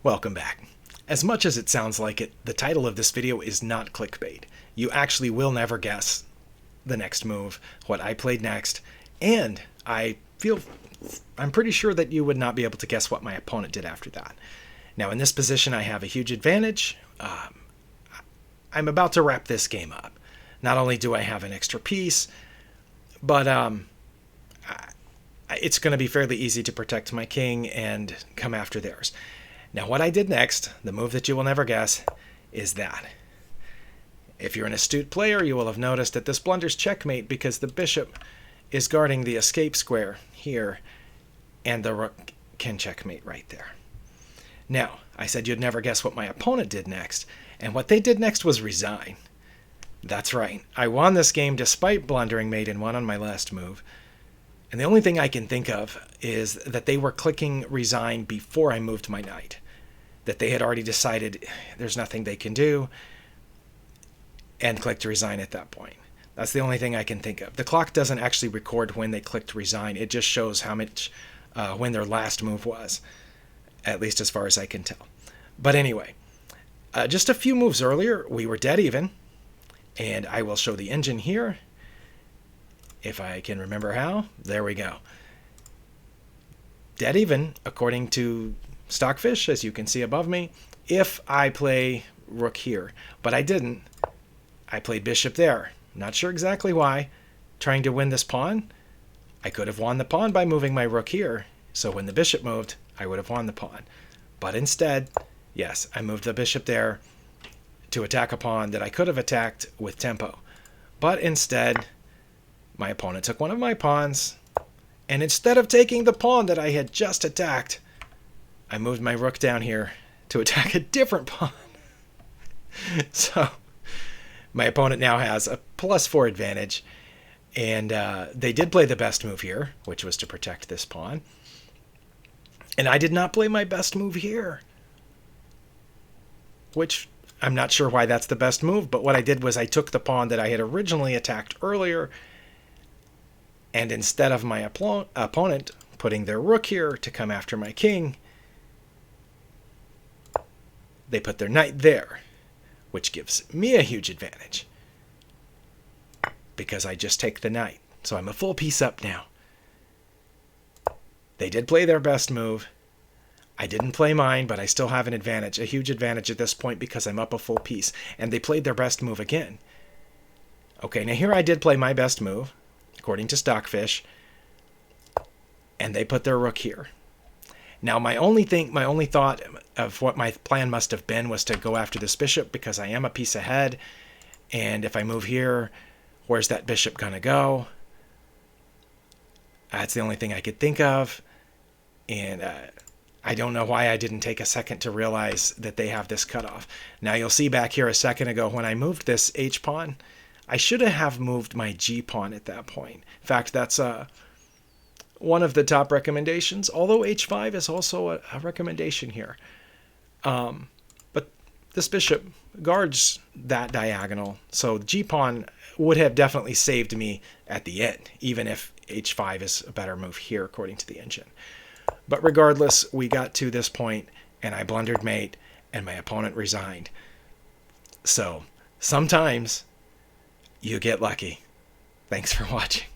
Welcome back. As much as it sounds like it, the title of this video is not clickbait. You actually will never guess the next move, what I played next, and I'm pretty sure that you would not be able to guess what my opponent did after that. Now in this position I have a huge advantage. I'm about to wrap this game up. Not only do I have an extra piece, but it's going to be fairly easy to protect my king and come after theirs. Now what I did next, the move that you will never guess, is that. If you're an astute player, you will have noticed that this blunders checkmate because the bishop is guarding the escape square here, and the rook can checkmate right there. Now, I said you'd never guess what my opponent did next, and what they did next was resign. That's right, I won this game despite blundering mate in one on my last move. And the only thing I can think of is that they were clicking resign before I moved my knight. That they had already decided there's nothing they can do and clicked resign at that point. That's the only thing I can think of. The clock doesn't actually record when they clicked resign. It just shows how much, when their last move was, at least as far as I can tell. But anyway, just a few moves earlier, we were dead even. And I will show the engine here. If I can remember how, there we go. Dead even, according to Stockfish, as you can see above me, if I play rook here. But I didn't. I played bishop there. Not sure exactly why. Trying to win this pawn. I could have won the pawn by moving my rook here. So when the bishop moved, I would have won the pawn. But instead, yes, I moved the bishop there to attack a pawn that I could have attacked with tempo. But instead, my opponent took one of my pawns, and instead of taking the pawn that I had just attacked, I moved my rook down here to attack a different pawn. So my opponent now has a +4 advantage, and they did play the best move here, which was to protect this pawn. And I did not play my best move here, which I'm not sure why that's the best move, but what I did was I took the pawn that I had originally attacked earlier, and instead of my opponent putting their rook here to come after my king, they put their knight there, which gives me a huge advantage because I just take the knight. So I'm a full piece up now. They did play their best move. I didn't play mine, but I still have an advantage, a huge advantage at this point because I'm up a full piece. And they played their best move again. Okay, now here I did play my best move, according to Stockfish, and they put their rook here. Now my only thought of what my plan must have been was to go after this bishop because I am a piece ahead, and if I move here, where's that bishop gonna go? That's the only thing I could think of, and I don't know why I didn't take a second to realize that they have this cutoff. Now you'll see back here a second ago when I moved this h-pawn, I should have moved my g-pawn at that point. In fact, that's one of the top recommendations, although h5 is also a recommendation here. But this bishop guards that diagonal, so g-pawn would have definitely saved me at the end, even if h5 is a better move here, according to the engine. But regardless, we got to this point, and I blundered mate, and my opponent resigned. So sometimes you get lucky. Thanks for watching.